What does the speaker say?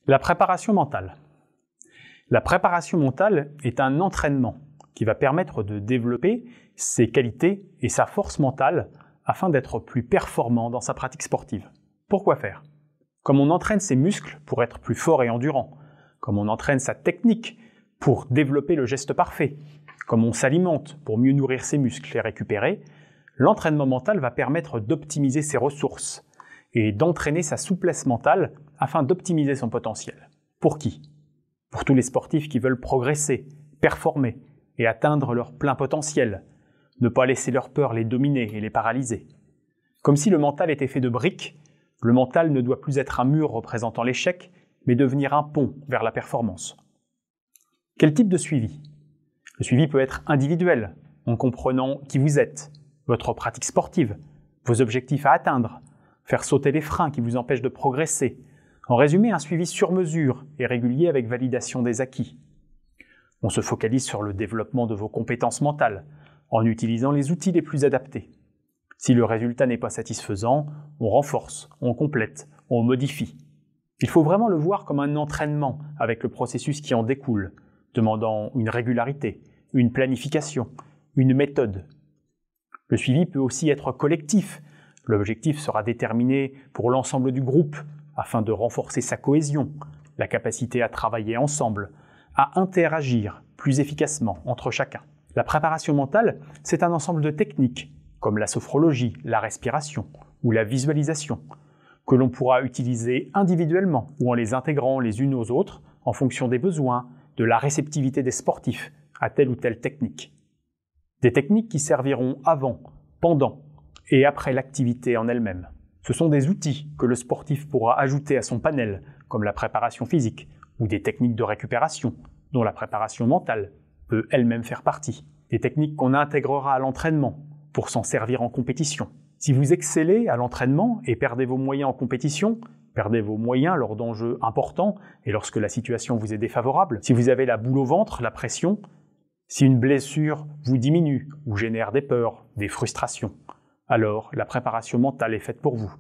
La préparation mentale. La préparation mentale est un entraînement qui va permettre de développer ses qualités et sa force mentale afin d'être plus performant dans sa pratique sportive. Pourquoi faire? Comme on entraîne ses muscles pour être plus fort et endurant, comme on entraîne sa technique pour développer le geste parfait, comme on s'alimente pour mieux nourrir ses muscles et récupérer, l'entraînement mental va permettre d'optimiser ses ressources et d'entraîner sa souplesse mentale afin d'optimiser son potentiel. Pour qui? Pour tous les sportifs qui veulent progresser, performer et atteindre leur plein potentiel, ne pas laisser leur peur les dominer et les paralyser. Comme si le mental était fait de briques, le mental ne doit plus être un mur représentant l'échec, mais devenir un pont vers la performance. Quel type de suivi? Le suivi peut être individuel, en comprenant qui vous êtes, votre pratique sportive, vos objectifs à atteindre, faire sauter les freins qui vous empêchent de progresser. En résumé, un suivi sur mesure et régulier avec validation des acquis. On se focalise sur le développement de vos compétences mentales, en utilisant les outils les plus adaptés. Si le résultat n'est pas satisfaisant, on renforce, on complète, on modifie. Il faut vraiment le voir comme un entraînement avec le processus qui en découle, demandant une régularité, une planification, une méthode. Le suivi peut aussi être collectif. L'objectif sera déterminé pour l'ensemble du groupe afin de renforcer sa cohésion, la capacité à travailler ensemble, à interagir plus efficacement entre chacun. La préparation mentale, c'est un ensemble de techniques, comme la sophrologie, la respiration ou la visualisation, que l'on pourra utiliser individuellement ou en les intégrant les unes aux autres en fonction des besoins, de la réceptivité des sportifs à telle ou telle technique. Des techniques qui serviront avant, pendant et après l'activité en elle-même. Ce sont des outils que le sportif pourra ajouter à son panel, comme la préparation physique ou des techniques de récupération, dont la préparation mentale peut elle-même faire partie. Des techniques qu'on intégrera à l'entraînement pour s'en servir en compétition. Si vous excellez à l'entraînement et perdez vos moyens en compétition, perdez vos moyens lors d'enjeux importants et lorsque la situation vous est défavorable, si vous avez la boule au ventre, la pression, si une blessure vous diminue ou génère des peurs, des frustrations, alors la préparation mentale est faite pour vous.